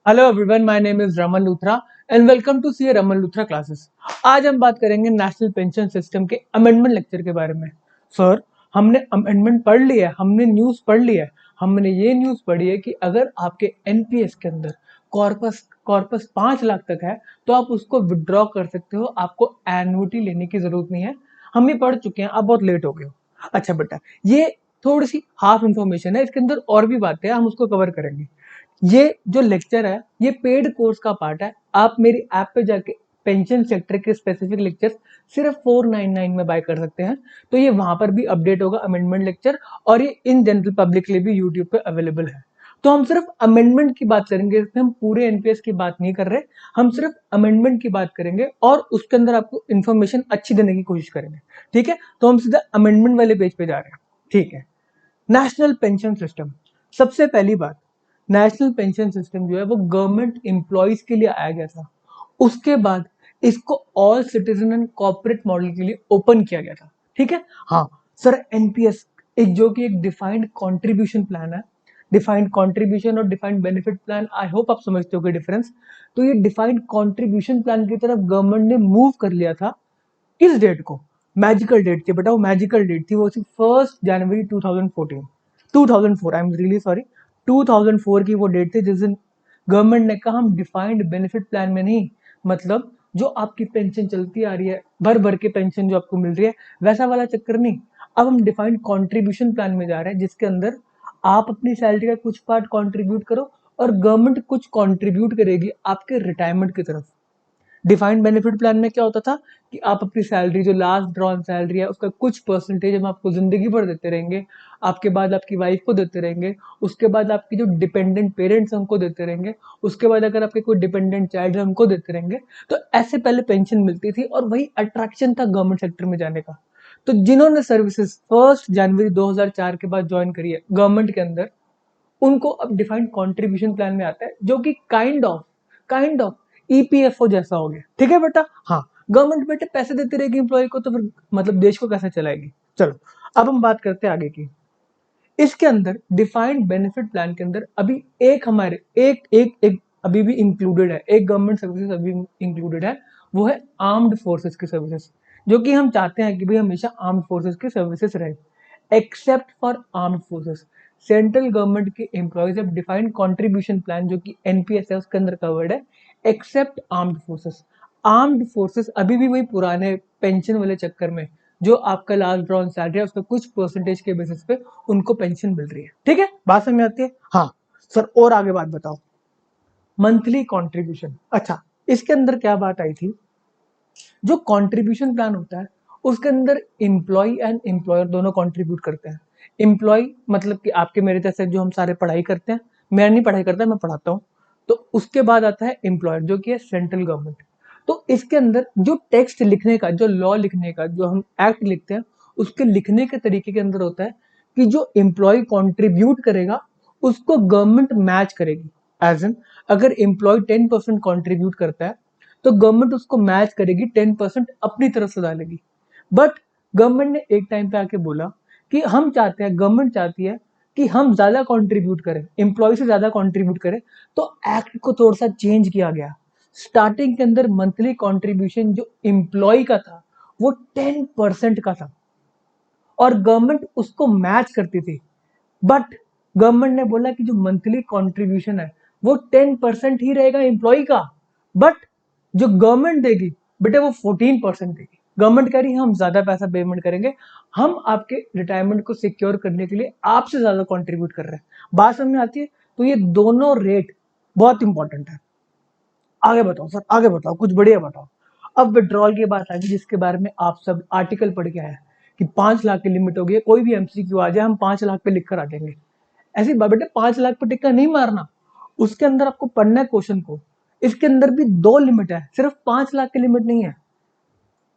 Hello everyone, my name is Raman Luthra and welcome to C Raman Luthra classes. आज हम बात करेंगे नेशनल पेंशन सिस्टम के अमेंडमेंट लेक्चर के बारे में। सर, हमने अमेंडमेंट पढ़ लिया है, हमने न्यूज़ पढ़ लिया है। हमने ये न्यूज़ पढ़ी है कि अगर आपके एनपीएस के अंदर कॉर्पस कॉर्पस 5 लाख तक है तो आप उसको विड्रॉ कर सकते हो, आपको एन्युटी लेने की जरूरत नहीं है। हम ये पढ़ चुके हैं, आप बहुत लेट हो गए हो। अच्छा बेटा, ये थोड़ी सी हाफ इंफॉर्मेशन है, इसके अंदर और भी बातें हैं, हम उसको कवर करेंगे। ये जो लेक्चर है ये पेड कोर्स का पार्ट है। आप मेरी ऐप पे जाके पेंशन सेक्टर के स्पेसिफिक लेक्चर सिर्फ 499 में बाय कर सकते हैं। तो ये वहां पर भी अपडेट होगा अमेंडमेंट लेक्चर, और ये इन जनरल पब्लिक के लिए भी यूट्यूब पे अवेलेबल है। तो हम सिर्फ अमेंडमेंट की बात करेंगे, इसमें हम पूरे एनपीएस की बात नहीं कर रहे। हम सिर्फ अमेंडमेंट की बात करेंगे और उसके अंदर आपको इन्फॉर्मेशन अच्छी देने की कोशिश करेंगे। ठीक है, तो हम सीधा अमेंडमेंट वाले पेज पे जा रहे हैं। ठीक है, नेशनल पेंशन सिस्टम। सबसे पहली बात, नेशनल पेंशन सिस्टम जो है वो गवर्नमेंट एम्प्लॉयज के लिए आया गया था। उसके बाद इसको all citizen and corporate model के लिए ओपन किया गया था। ठीक है। हाँ सर, एनपीएस एक जो कि एक डिफाइंड कंट्रीब्यूशन प्लान है। डिफाइंड कंट्रीब्यूशन और defined benefit plan, I hope आप समझते हो डिफरेंस। तो ये डिफाइंड कंट्रीब्यूशन प्लान की तरफ गवर्नमेंट ने मूव कर लिया था। किस डेट को? मैजिकल डेट थी बेटा, वो मैजिकल डेट थी, वो थी 1 जनवरी 2014। 2004, आई एम रियली सॉरी, 2004 की वो डेट थी जिस दिन गवर्नमेंट ने कहा हम डिफाइंड बेनिफिट प्लान में नहीं, मतलब जो आपकी पेंशन चलती आ रही है, भर भर के पेंशन जो आपको मिल रही है, वैसा वाला चक्कर नहीं। अब हम डिफाइंड कंट्रीब्यूशन प्लान में जा रहे हैं, जिसके अंदर आप अपनी सैलरी का कुछ पार्ट कंट्रीब्यूट करो और गवर्नमेंट कुछ कंट्रीब्यूट करेगी आपके रिटायरमेंट की तरफ। डिफाइंड बेनिफिट प्लान में क्या होता था कि आप अपनी सैलरी, जो लास्ट ड्रॉन सैलरी है, उसका कुछ परसेंटेज हम आपको जिंदगी भर देते रहेंगे। आपके बाद आपकी वाइफ को देते रहेंगे, उसके बाद आपकी जो डिपेंडेंट पेरेंट्स हैं उनको देते रहेंगे, उसके बाद अगर आपके कोई डिपेंडेंट चाइल्ड है उनको देते रहेंगे। तो ऐसे पहले पेंशन मिलती थी और वही अट्रैक्शन था गवर्नमेंट सेक्टर में जाने का। तो जिन्होंने सर्विसेज 1 जनवरी 2004 के बाद ज्वाइन करी है गवर्नमेंट के अंदर, उनको अब डिफाइंड कंट्रीब्यूशन प्लान में आता है, जो कि काइंड ऑफ ईपीएफओ जैसा हो गया। ठीक है बेटा। हाँ, गवर्नमेंट बेटे पैसे देती रहेगी एम्प्लॉय को, तो फिर मतलब देश को कैसे चलाएगी। चलो, अब हम बात करते हैं आगे की। इसके अंदर डिफाइंड बेनिफिट प्लान के अंदर अभी एक हमारे एक एक एक अभी भी इंक्लूडेड है, एक गवर्नमेंट सर्विसेज अभी इंक्लूडेड है, वो है आर्म्ड फोर्सेस की सर्विसेज, जो कि हम चाहते हैं कि भाई हमेशा आर्म्ड फोर्सेस की सर्विसेज रहे। Except for armed forces, central government के एम्प्लॉयज अब डिफाइंड कंट्रीब्यूशन प्लान जो कि एनपीएस है उसके अंदर कवर्ड है, except armed forces. Armed forces अभी भी वही पुराने पेंशन वाले चक्कर में, जो आपका लास्ट ड्रॉन सैलरी है उसका कुछ परसेंटेज के बेसिस पे उनको पेंशन मिल रही है। ठीक है, बात समझ में आती है। हाँ सर, और आगे बात बताओ। मंथली कंट्रीब्यूशन, अच्छा, इसके अंदर क्या बात आई थी, जो कंट्रीब्यूशन प्लान होता है उसके अंदर एम्प्लॉय एंड एम्प्लॉयर दोनों कंट्रीब्यूट करते हैं। एम्प्लॉय मतलब कि आपके मेरे जैसे जो हम सारे पढ़ाई करते हैं, मैं नहीं पढ़ाई करता, मैं पढ़ाता हूँ। तो उसके बाद आता है एम्प्लॉयर जो कि है सेंट्रल गवर्नमेंट। तो इसके अंदर जो टेक्स्ट लिखने का, जो लॉ लिखने का, जो हम एक्ट लिखते हैं, उसके लिखने के तरीके के अंदर होता है कि जो एम्प्लॉय कंट्रीब्यूट करेगा उसको गवर्नमेंट मैच करेगी। एज एन, अगर एम्प्लॉय 10% कंट्रीब्यूट करता है तो गवर्नमेंट उसको मैच करेगी, 10% अपनी तरफ से डालेगी। बट गवर्नमेंट ने एक टाइम पे आके बोला कि हम चाहते हैं, गवर्नमेंट चाहती है कि हम ज्यादा कंट्रीब्यूट करें, एम्प्लॉय से ज्यादा कंट्रीब्यूट करें। तो एक्ट को थोड़ा सा चेंज किया गया। स्टार्टिंग के अंदर मंथली कंट्रीब्यूशन जो एम्प्लॉय का था वो 10% का था और गवर्नमेंट उसको मैच करती थी। बट गवर्नमेंट ने बोला कि जो मंथली कंट्रीब्यूशन है वो 10% ही रहेगा एम्प्लॉय का, बट जो गवर्नमेंट देगी बेटे वो 14% देगी। गवर्नमेंट कह रही है हम ज्यादा पैसा पेमेंट करेंगे, हम आपके रिटायरमेंट को सिक्योर करने के लिए आपसे ज्यादा कंट्रीब्यूट कर रहे हैं। बात समझ में आती है। तो ये दोनों रेट बहुत इंपॉर्टेंट है। आगे बताओ सर, आगे बताओ, कुछ बढ़िया बताओ। अब विड्रॉल की बात आ गई, जिसके बारे में आप सब आर्टिकल पढ़ के आए हैं कि 5 लाख की लिमिट हो गई है, कोई भी एमसीक्यू आ जाए हम 5 लाख पे लिख कर आ जाएंगे। ऐसी बेटे 5 लाख पे टिक्का नहीं मारना, उसके अंदर आपको पढ़ना है क्वेश्चन को। इसके अंदर भी दो लिमिट है, सिर्फ 5 लाख की लिमिट नहीं है।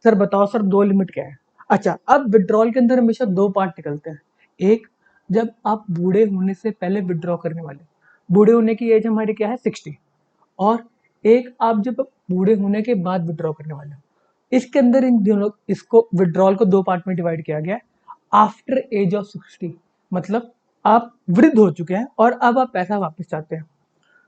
सर बताओ सर, दो लिमिट क्या है? अच्छा, अब विड्रॉल के अंदर हमेशा दो पार्ट निकलते हैं। एक, जब आप बूढ़े होने से पहले विड्रॉ करने वाले, बूढ़े होने की एज हमारी क्या है, 60। और एक, आप जब बूढ़े होने के बाद विड्रॉ करने वाले हो। इसके अंदर इन दोनों, इसको विड्रॉल को दो पार्ट में डिवाइड किया गया है। आफ्टर एज ऑफ 60, मतलब आप वृद्ध हो चुके हैं और अब आप पैसा वापस चाहते हैं,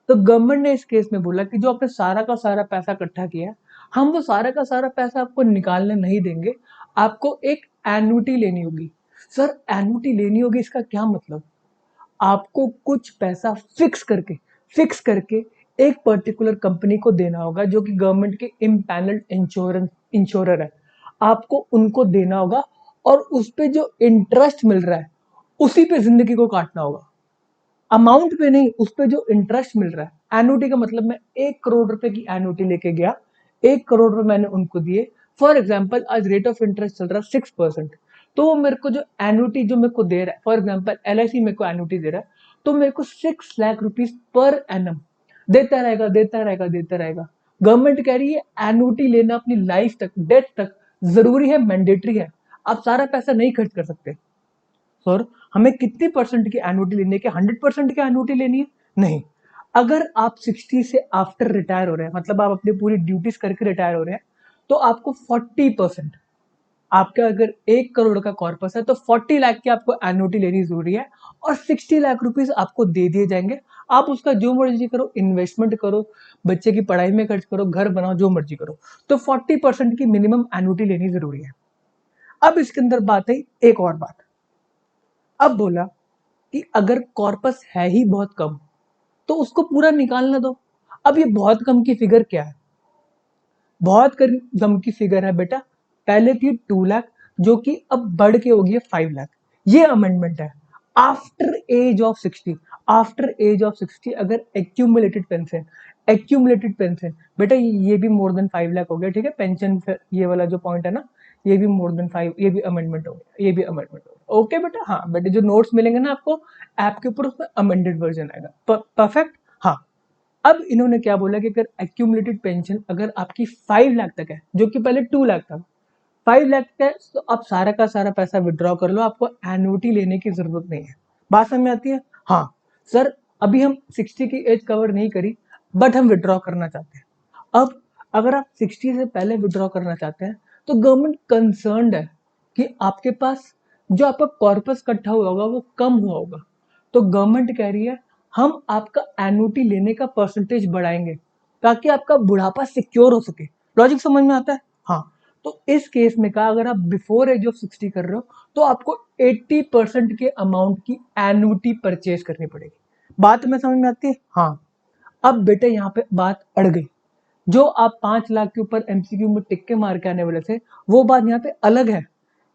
तो गवर्नमेंट ने इस केस में बोला कि जो आपने सारा का सारा पैसा इकट्ठा किया है, हम वो सारा का सारा पैसा आपको निकालने नहीं देंगे, आपको एक एन्युटी लेनी होगी। सर एन्युटी लेनी होगी इसका क्या मतलब? आपको कुछ पैसा फिक्स करके एक पर्टिकुलर कंपनी को देना होगा जो कि गवर्नमेंट के इम्पैनल्ड इंश्योरर है। आपको उनको देना होगा और उस पे जो इंटरेस्ट मिल रहा है उसी पे जिंदगी को काटना होगा। अमाउंट पे नहीं, उस पे जो इंटरेस्ट मिल रहा है। एन्युटी का मतलब मैं 1 करोड़ रुपए की एन्युटी लेके गया, 1 करोड़ रुपए मैंने उनको दिए। फॉर एग्जाम्पल आज रेट ऑफ इंटरेस्ट चल रहा है 6%, तो वो मेरे को जो एन्युटी जो मेरे को दे रहा है, फॉर एग्जाम्पल LIC मेरे को एन्युटी दे रहा है, तो मेरे को 6 लाख रुपीज पर एनम देता रहेगा देता रहेगा देता रहेगा। गवर्नमेंट कह रही है एन्युटी लेना अपनी लाइफ तक, डेथ तक जरूरी है, मैंडेटरी है। आप सारा पैसा नहीं खर्च कर सकते। सर हमें कितनी परसेंट की एन्युटी लेनी है? कि 100% की एन्युटी लेनी है? नहीं। अगर आप 60 से आफ्टर रिटायर हो रहे हैं, मतलब आप अपनी पूरी ड्यूटीज करके रिटायर हो रहे हैं, तो आपको 40%, आपका अगर 1 करोड़ का कॉर्पस है तो 40 लाख की आपको एन्युटी लेनी जरूरी है, और 60 लाख रुपीज आपको दे दिए जाएंगे। आप उसका जो मर्जी करो, इन्वेस्टमेंट करो, बच्चे की पढ़ाई में खर्च करो, घर बनाओ, जो मर्जी करो। तो 40% की मिनिमम एन्युटी लेनी जरूरी है। अब इसके अंदर बात है एक और बात। अब बोला कि अगर कॉर्पस है ही बहुत कम तो उसको पूरा निकालना दो। अब ये बहुत कम की फिगर क्या है? बहुत कम की फिगर है बेटा, पहले थी 2 लाख जो कि अब बढ़ के हो गई है 5 लाख। ये अमेंडमेंट है। After age of 60, after age of 60 अगर एक्यूमुलेटेड पेंशन बेटा ये भी मोर देन 5 लाख हो गया, ठीक है। पेंशन ये वाला जो पॉइंट है ना, ये भी मोर देन 5, ये भी अमेंडमेंट हो गया, ये भी अमेंडमेंट हो गया। ओके बेटा, हाँ बेटा जो नोट्स मिलेंगे ना आपको ऐप के ऊपर, उसमें अमेंडेड वर्जन आएगा। परफेक्ट। हाँ, अब इन्होंने क्या बोला कि अगर एक्यूमुलेटेड पेंशन अगर आपकी 5 लाख तक है, जो कि पहले 2 लाख था, 5 लाख का है, तो आप सारा का सारा पैसा विड्रॉ कर लो, आपको एन्युटी लेने की जरूरत नहीं है। बात समझ में आती है? हाँ सर, अभी हम 60 की एज कवर नहीं करी, बट हम विड्रॉ करना चाहते हैं। अब अगर आप 60 से पहले विड्रॉ करना चाहते हैं तो गवर्नमेंट कंसर्न्ड है कि आपके पास जो आपका कॉर्पस इकट्ठा हुआ होगा वो कम हुआ होगा। तो गवर्नमेंट कह रही है हम आपका एन्युटी लेने का परसेंटेज बढ़ाएंगे ताकि आपका बुढ़ापा सिक्योर हो सके। लॉजिक समझ में आता है? हाँ। तो इस केस में कहा अगर आप बिफोर एज ऑफ 60 कर रहे हो तो आपको 80% के अमाउंट की एन्युटी परचेज करनी पड़ेगी। बात में समझ में आती है? हाँ। अब बेटे यहाँ पे बात अड़ गई। जो आप 5 लाख के ऊपर MCQ में टिक के मार के आने वाले थे, वो बात यहाँ पे अलग है।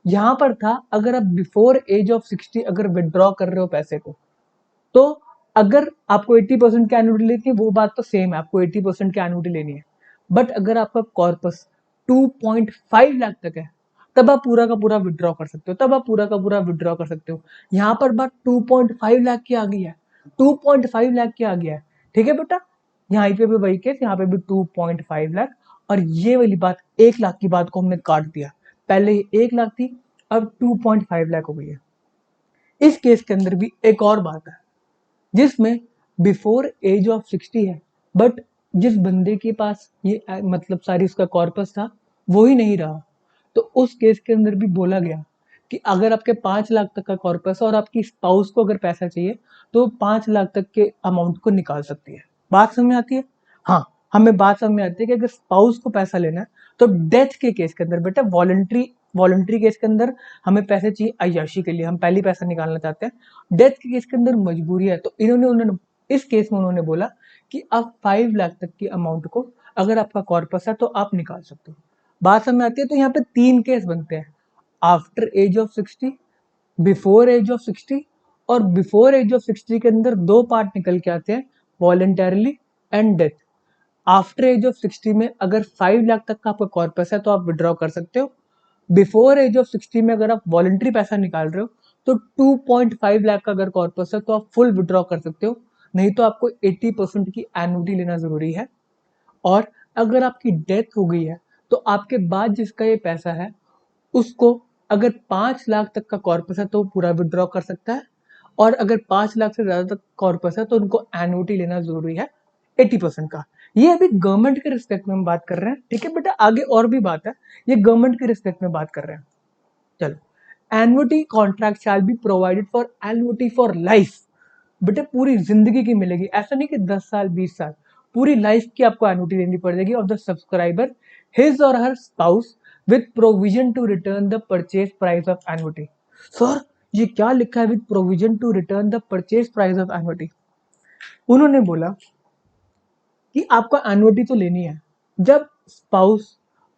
यहाँ पर था अगर आप बिफोर एज ऑफ 60 अगर विड्रॉ कर रहे हो पैसे को, तो अगर आपको 80% की एन्युटी लेनी है, वो बात तो सेम है, आपको 80% की एन्युटी लेनी है। बट अगर आपका कॉर्पस 2.5 लाख तक है, तब आप पूरा का पूरा विड्रॉ कर सकते हो, तब आप पूरा का पूरा विड्रॉ कर सकते हो। यहाँ पर बात 2.5 लाख की आ गई है, 2.5 लाख की आ गया है, ठीक है बेटा। यहाँ पे भी वही केस, यहाँ पे भी 2.5 लाख, और ये वाली बात 1 लाख की बात को हमने काट दिया। पहले ये 1 लाख थी, अब 2.5 लाख हो गई है। इस केस के अंदर भी एक और बात है, जिसमें बिफोर एज ऑफ 60 है, बट जिस बंदे के पास ये मतलब सारी उसका कॉर्पस था वो ही नहीं रहा, तो उस केस के अंदर भी बोला गया कि अगर आपके 5 लाख तक का कॉर्पस है और आपकी स्पाउस को अगर पैसा चाहिए तो 5 लाख तक के अमाउंट को निकाल सकती है। बात समझ में आती है? हाँ, हमें बात समझ में आती है कि अगर स्पाउस को पैसा लेना है तो डेथ के केस के अंदर बेटा वॉलंटरी केस के अंदर हमें पैसे चाहिए अय्याशी के लिए, हम पहले पैसा निकालना चाहते हैं। डेथ के केस के अंदर मजबूरी है, तो उन्होंने इस केस में उन्होंने बोला कि आप 5 लाख तक की अमाउंट को अगर आपका कॉर्पस है तो आप निकाल सकते हो। बात समझ में आती है? तो यहाँ पे 3 केस बनते हैं, after age of 60, before age of 60, और बिफोर एज ऑफ 60 के अंदर 2 पार्ट निकल के आते हैं, voluntarily and death. After age of 60 में अगर 5 लाख तक का आपका कॉर्पस है तो आप विड्रॉ कर सकते हो। बिफोर एज ऑफ 60 में अगर आप वॉलंटरी पैसा निकाल रहे हो तो 2.5 लाख का अगर कॉर्पस है तो आप फुल विड्रॉ कर सकते हो, नहीं तो आपको 80% की एन्युटी लेना जरूरी है। और अगर आपकी डेथ हो गई है तो आपके बाद जिसका ये पैसा है उसको अगर 5 लाख तक का कॉर्पस है तो पूरा विड्रॉ कर सकता है, और अगर 5 लाख से ज्यादा तक कॉर्पस है तो उनको एन्युटी लेना जरूरी है 80% का। ये अभी गवर्नमेंट के रिस्पेक्ट में हम बात कर रहे हैं, ठीक है बेटा। आगे और भी बात है, ये गवर्नमेंट के रिस्पेक्ट में बात कर रहे हैं। चलो, annuity contract shall be provided for annuity for life. बेटे पूरी जिंदगी की मिलेगी, ऐसा नहीं कि 10 साल 20 साल, पूरी लाइफ की आपको एन्युटी देनी पड़ेगी of the subscriber his or her spouse with provision to return the purchase price of annuity. Sir ये क्या लिखा है, with provision to return the purchase price of annuity? उन्होंने बोला कि आपको एन्युटी तो लेनी है, जब स्पाउस,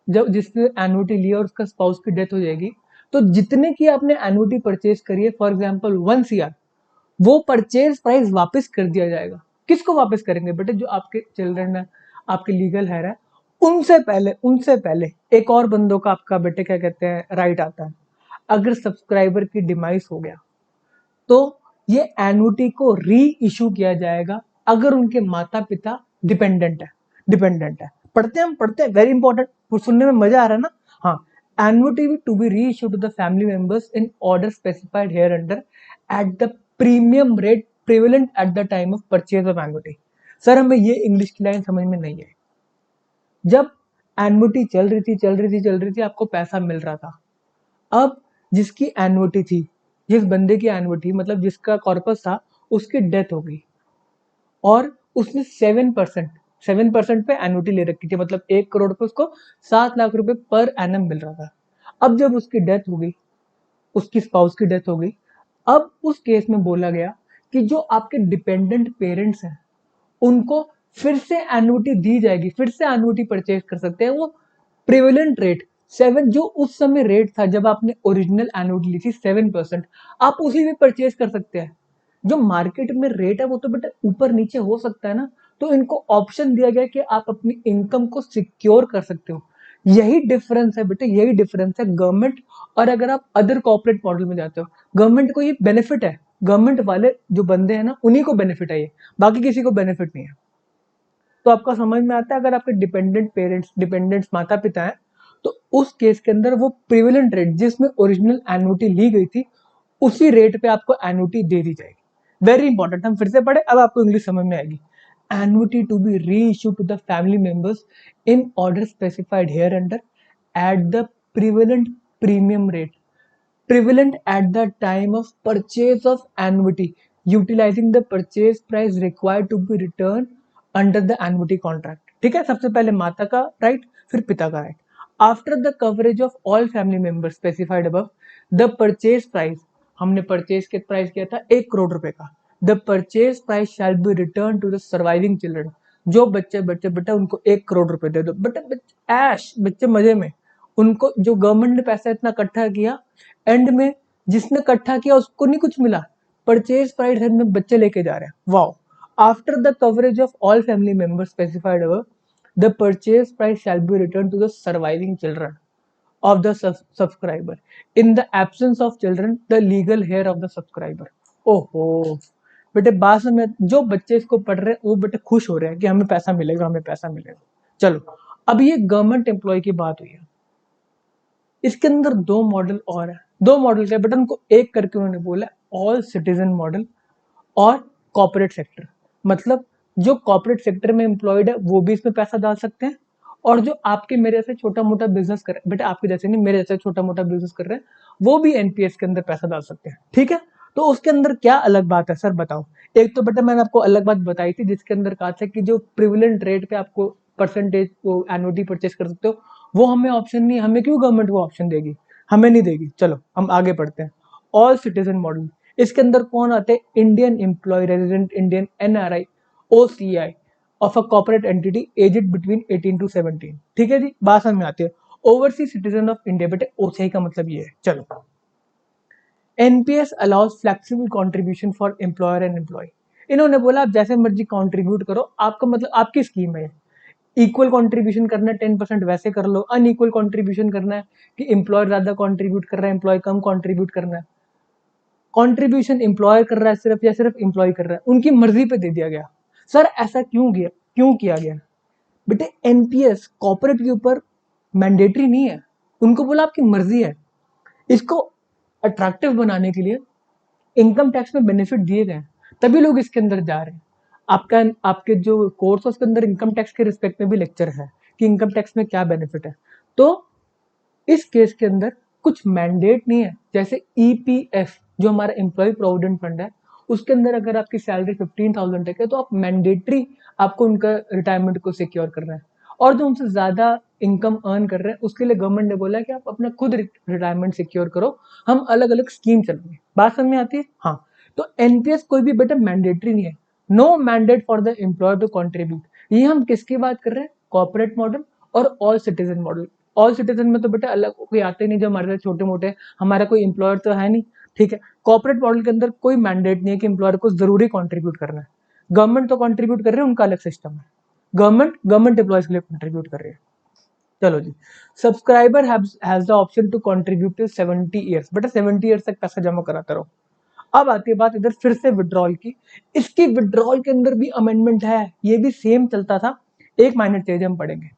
जब जिसने एन्युटी ली और उसका स्पाउस की डेथ हो जाएगी, तो जितने की आपने एन्युटी परचेज करी है, फॉर एग्जांपल 1 CR, वो परचेज प्राइस वापस कर दिया जाएगा। किसको वापस करेंगे बेटे? जो आपके चिल्ड्रन है, आपके लीगल हेयर है, उनसे पहले एक और बंदों का आपका बेटे क्या कहते हैं राइट आता है। अगर सब्सक्राइबर की डिमाइस हो गया तो ये एन्युटी को री इशू किया जाएगा, अगर उनके माता पिता डिपेंडेंट है। पढ़ते हैं वेरी इंपॉर्टेंट, सुनने में मजा आ रहा है ना? हाँ, annuity to be reissue to the family members in order specified hereunder at the premium rate prevalent at the time of purchase of annuity. Sir हमें ये इंग्लिश की लाइन समझ में नहीं है। जब एन्युटी चल रही थी, आपको पैसा मिल रहा था। अब जिसकी एन्युटी थी, जिस बंदे की एन्युटी मतलब जिसका कॉर्पस था, उसकी डेथ हो गई और उसने 7% पे एन्युटी ले रखी थी, मतलब 1 करोड़ पे उसको 7 लाख रुपए पर एनम मिल रहा था। अब जब उसकी डेथ हो गई, उसकी स्पाउस की डेथ हो गई, अब उस केस में बोला गया कि जो आपके डिपेंडेंट पेरेंट्स हैं उनको फिर से एन्युटी दी जाएगी, फिर से एन्युटी परचेज कर सकते हैं। वो प्रिवेलेंट रेट 7, जो उस समय रेट था जब आपने ओरिजिनल एन्युटी ली थी 7%, आप उसी में परचेज कर सकते हैं। जो मार्केट में रेट है वो तो बेटा ऊपर नीचे हो सकता है ना, तो इनको ऑप्शन दिया गया कि आप अपनी इनकम को सिक्योर कर सकते हो। यही डिफरेंस है बेटे, यही डिफरेंस है गवर्नमेंट और अगर आप अदर कॉर्पोरेट मॉडल में जाते हो। गवर्नमेंट को ये बेनिफिट है, गवर्नमेंट वाले जो बंदे हैं ना उन्हीं को बेनिफिट है, ये बाकी किसी को बेनिफिट नहीं है। तो आपका समझ में आता है, अगर आपके डिपेंडेंट्स माता पिता हैं, तो उस केस के अंदर वो प्रिविलेंट रेट जिसमें ओरिजिनल एन्युटी ली गई थी, उसी रेट पे आपको एन्युटी दे दी जाएगी। वेरी इंपॉर्टेंट, हम फिर से पढ़े, अब आपको इंग्लिश समझ में आएगी। Annuity to be reissue to the family members in order specified hereunder at the prevalent premium rate prevalent at the time of purchase of annuity, utilizing the purchase price required to be returned under the annuity contract। ठीक है, सबसे पहले माता का right, फिर पिता का right. After the coverage of all family members specified above, the purchase price, हमने परचेज के प्राइस किया था 1 करोड़ रुपए का, the purchase price shall be return to the surviving children. जो बच्चे बच्चे बेटा उनको 1 करोड़ रुपए दे दो, बेटा ऐश, बच्चे मजे में। उनको जो गवर्नमेंट ने पैसा इतना इकट्ठा किया, एंड में जिसने इकट्ठा किया उसको नहीं कुछ मिला, परचेज प्राइस में बच्चे लेके जा रहे हैं। Wow. After the coverage of all family members specified above, the purchase price shall be return to the surviving children of the subscriber in the absence of children the legal heir of the subscriber. ओहो बेटे, बात में जो बच्चे इसको पढ़ रहे हैं वो बेटे खुश हो रहे हैं कि हमें पैसा मिलेगा, हमें पैसा मिलेगा। चलो, अब ये गवर्नमेंट एम्प्लॉय की बात हुई है। इसके अंदर 2 मॉडल और है, 2 मॉडल क्या बेटा, उनको एक करके उन्होंने बोला ऑल सिटीजन मॉडल और कॉर्पोरेट सेक्टर। मतलब जो कॉर्पोरेट सेक्टर में एम्प्लॉयड है वो भी इसमें पैसा डाल सकते हैं, और जो आपके मेरे जैसे छोटा मोटा बिजनेस कर रहे हैं, बेटा आपके जैसे नहीं, मेरे जैसे छोटा मोटा बिजनेस कर रहे हैं, वो भी एनपीएस के अंदर पैसा डाल सकते हैं। ठीक है, तो उसके अंदर क्या अलग बात है सर बताओ? एक तो बेटा मैंने आपको अलग बात बताई थी जिसके अंदर कहा था कि जो प्रिविलेंट रेट पे आपको परसेंटेज वो एनुटी परचेस कर सकते हो, वो हमें ऑप्शन नहीं है। हमें क्यों गवर्नमेंट वो ऑप्शन देगी? हमें नहीं देगी। चलो हम आगे पढ़ते हैं। ऑल सिटीजन मॉडल, इसके अंदर कौन आते हैं? Indian employ, resident Indian, NRI, OCI of a corporate entity aged between 18 to 17। ठीक है जी, बात समझ में आती है। ओवरसीज सिटीजन ऑफ इंडिया, बेटे ओसीआई का मतलब ये है। चलो, NPS allows flexible contribution for employer and employ. इन्होंने बोला आप जैसे मर्जी कंट्रीब्यूट करो, आपका मतलब आपकी स्कीम है। इक्वल कंट्रीब्यूशन करना है 10% वैसे कर लो, अनइक्वल कंट्रीब्यूशन करना है कि एम्प्लॉयर ज्यादा कंट्रीब्यूट कर रहा है, एम्प्लॉय कम कंट्रीब्यूट करना है, कंट्रीब्यूशन एम्प्लॉयर कर रहा है सिर्फ या सिर्फ एम्प्लॉय कर रहा है, उनकी मर्जी पे दे दिया गया। सर ऐसा क्यों किया गया? बेटे एनपीएस कॉर्पोरेट के ऊपर मैंडेटरी नहीं है, उनको बोला आपकी मर्जी है। इसको अट्रैक्टिव बनाने के लिए इनकम टैक्स में बेनिफिट दिए गए, तभी लोग इसके अंदर जा रहे हैं। आपका आपके जो कोर्स है उसके अंदर इनकम टैक्स के रिस्पेक्ट में भी लेक्चर है कि इनकम टैक्स में क्या बेनिफिट है। तो इस केस के अंदर कुछ मैंडेट नहीं है, जैसे ईपीएफ जो हमारा एम्प्लॉय प्रोविडेंट फंड है, उसके अंदर अगर आपकी सैलरी 15,000 तक है तो आप मैंडेटरी आपको उनका रिटायरमेंट को सिक्योर कर रहे हैं। और जो उनसे ज्यादा इनकम अर्न कर रहे हैं उसके लिए गवर्नमेंट ने बोला है कि आप अपना खुद रिटायरमेंट सिक्योर करो, हम अलग अलग स्कीम चलाएंगे। बात समझ में आती है? हाँ। तो एनपीएस कोई भी बेटा मैंडेटरी नहीं है, no mandate for the employer to contribute. ये हम किसकी बात कर रहे हैं? कॉर्पोरेट मॉडल और all citizen model. All citizen में तो बेटा अलग कोई आते नहीं, जो हमारे छोटे मोटे, हमारा कोई एम्प्लॉयर तो है नहीं, ठीक है। कॉर्पोरेट मॉडल के अंदर कोई मैंडेट नहीं है कि एम्प्लॉयर को जरूरी कंट्रीब्यूट करना है। गवर्नमेंट तो कंट्रीब्यूट कर रहे हैं, उनका अलग सिस्टम है। गवर्नमेंट एम्प्लॉयज के लिए कंट्रीब्यूट कर रही है। चलो जी, subscriber has the option to contribute till 70 years. बेटा 70 ईयर्स तक पैसा जमा कराता रहो। अब आती है बात इधर फिर से विड्रॉल की। इसकी विड्रॉल के अंदर भी अमेंडमेंट है, ये भी सेम चलता था, एक माइनर चेंज हम पढ़ेंगे।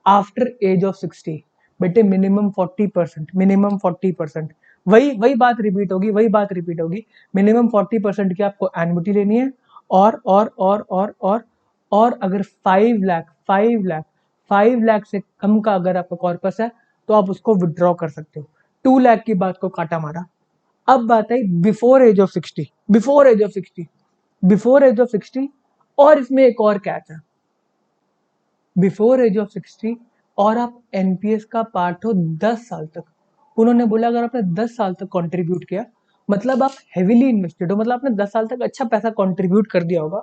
आफ्टर एज ऑफ 60 बेटे मिनिमम 40%, मिनिमम 40%, वही वही बात रिपीट होगी, वही बात रिपीट होगी। मिनिमम 40% की आपको एन्युटी लेनी है। और अगर 5 लाख से कम का अगर आपका कॉर्पस है तो आप उसको विड्रॉ कर सकते हो। 2 लाख की बात को काटा मारा। अब बात आई before age of 60, before age of 60। और इसमें एक और कैच है, बिफोर एज ऑफ 60 और आप एनपीएस का पार्ट हो 10 साल तक। उन्होंने बोला अगर आपने 10 साल तक कंट्रीब्यूट किया, मतलब आप हेविली इन्वेस्टेड हो, मतलब आपने 10 साल तक अच्छा पैसा कंट्रीब्यूट कर दिया होगा,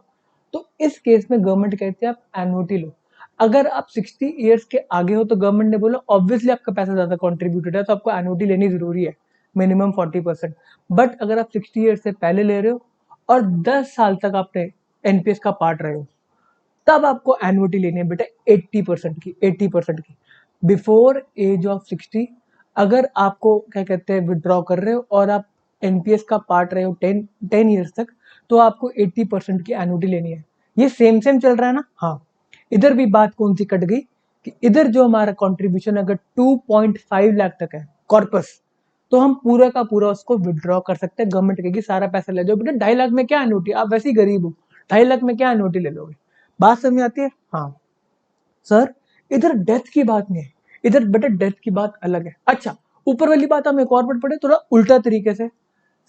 तो इस केस में गवर्नमेंट कहती है आप एन्युटी लो। अगर आप 60 ईयर्स के आगे हो तो गवर्नमेंट ने बोला ऑब्वियसली आपका पैसा ज्यादा कंट्रीब्यूटेड है तो आपको एन्युटी लेनी जरूरी है, मिनिमम 40%। बट अगर आप 60 ईयर्स से पहले ले रहे हो और 10 साल तक आपने एनपीएस का पार्ट रहे हो, तब आपको एन्युटी लेनी है बेटा 80% की, 80% की। बिफोर एज ऑफ 60 अगर आपको क्या कहते हैं विड्रॉ कर रहे हो और आप एनपीएस का पार्ट रहे हो 10 ईयर्स तक, तो आपको 80% की एन्युटी लेनी है। ये सेम सेम चल रहा है ना? हाँ। इधर भी बात कौन सी कट गई कि इधर जो हमारा कंट्रीब्यूशन अगर 2.5 लाख तक है कॉर्पस, तो हम पूरा का पूरा उसको विड्रॉ कर सकते हैं। गवर्नमेंट कहेगी सारा पैसा ले जाओ बेटा, 2.5 लाख में क्या एन्युटी, आप वैसे ही गरीब हो, 2.5 लाख में क्या एन्युटी ले लोगे? बात समझ में आती है? हाँ। सर इधर डेथ की बात नहीं है, इधर बेटा डेथ की बात अलग है। अच्छा, ऊपर वाली बात हम एक और पढ़े थोड़ा उल्टा तरीके से।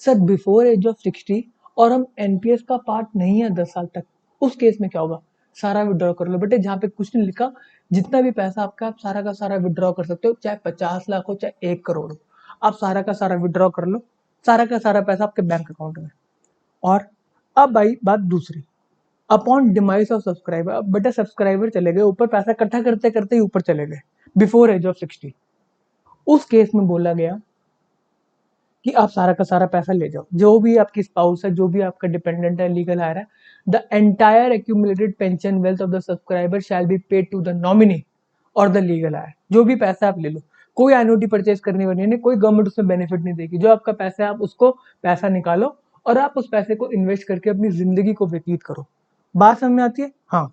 सर बिफोर एज ऑफ 60 और हम एनपीएस का पार्ट नहीं है 10 साल तक, उस केस में क्या होगा? सारा विड्रॉ कर लो बेटे, जहां पे कुछ नहीं लिखा, जितना भी पैसा आपका आप सारा का सारा विड्रॉ कर सकते हो, चाहे 50 लाख हो चाहे 1 करोड़ हो, आप सारा का सारा विड्रॉ कर लो, सारा का सारा पैसा आपके बैंक अकाउंट में। और अब आई बात दूसरी, अपॉन डिमाइस ऑफ सब्सक्राइबर। अब बेटा सब्सक्राइबर चले गए ऊपर, पैसा इकट्ठा करते करते ही ऊपर चले गए बिफोर एज ऑफ 60। उस केस में बोला गया कि आप सारा का सारा पैसा ले जाओ, जो भी आपकी स्पाउस है, जो भी आपका डिपेंडेंट है, लीगल हायर है, the entire accumulated pension wealth of the subscriber shall be paid to the nominee or the legal heir. जो भी पैसा आप ले लो, कोई एन्युटी परचेज करने वाली नहीं, कोई गवर्नमेंट उसमें बेनिफिट नहीं देगी। जो आपका पैसा है आप उसको पैसा निकालो और आप उस पैसे को इन्वेस्ट करके अपनी जिंदगी को व्यतीत करो। बात समझ में आती है? हाँ।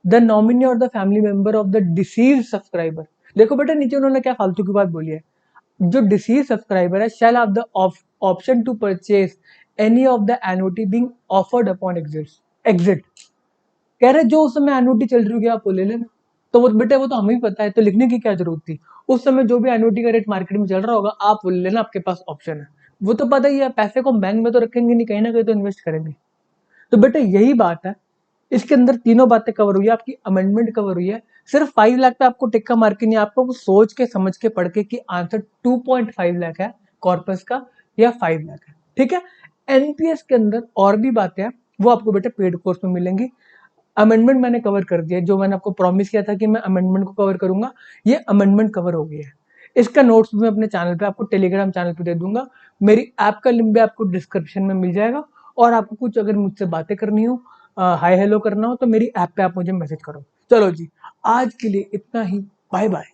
The nominee or the family member of the disease subscriber. देखो बेटा नीचे उन्होंने क्या फालतू की बात बोली है, जो डिसीज सब्सक्राइबर है shall have the option to purchase any of the annuity being offered upon exit. कह रहे जो उस समय एन्युटी चल रही होगी आप वो ले लेना। तो वो बेटे वो तो हमें भी पता है, तो लिखने की क्या जरूरत थी? उस समय जो भी एन्युटी का रेट मार्केट में चल रहा होगा आप वो ले लेना, आपके पास ऑप्शन है। वो तो पता ही है, पैसे को बैंक में तो रखेंगे नहीं, कहीं ना कहीं तो इन्वेस्ट करेंगे। तो बेटे यही बात है, इसके अंदर तीनों बातें कवर हुई है, आपकी अमेंडमेंट कवर हुई है। सिर्फ 5 लाख पे आपको टिक्का मार के नहीं, आपको सोच के समझ के पढ़ के कि आंसर 2.5 लाख है कॉर्पस का या 5 लाख है, ठीक है। एनपीएस के अंदर और भी बातें हैं, वो आपको बेटे पेड कोर्स में मिलेंगी। अमेंडमेंट मैंने कवर कर दिया, जो मैंने आपको प्रॉमिस किया था कि मैं अमेंडमेंट को कवर करूंगा, ये अमेंडमेंट कवर हो गई है। इसका नोट्स भी मैं अपने चैनल पे आपको टेलीग्राम चैनल पे दे दूंगा। मेरी ऐप का लिंक भी आपको डिस्क्रिप्शन में मिल जाएगा। और आपको कुछ अगर मुझसे बातें करनी हो, हाय हेलो करना हो, तो मेरी ऐप पे आप मुझे मैसेज करो। चलो जी, आज के लिए इतना ही, बाय बाय।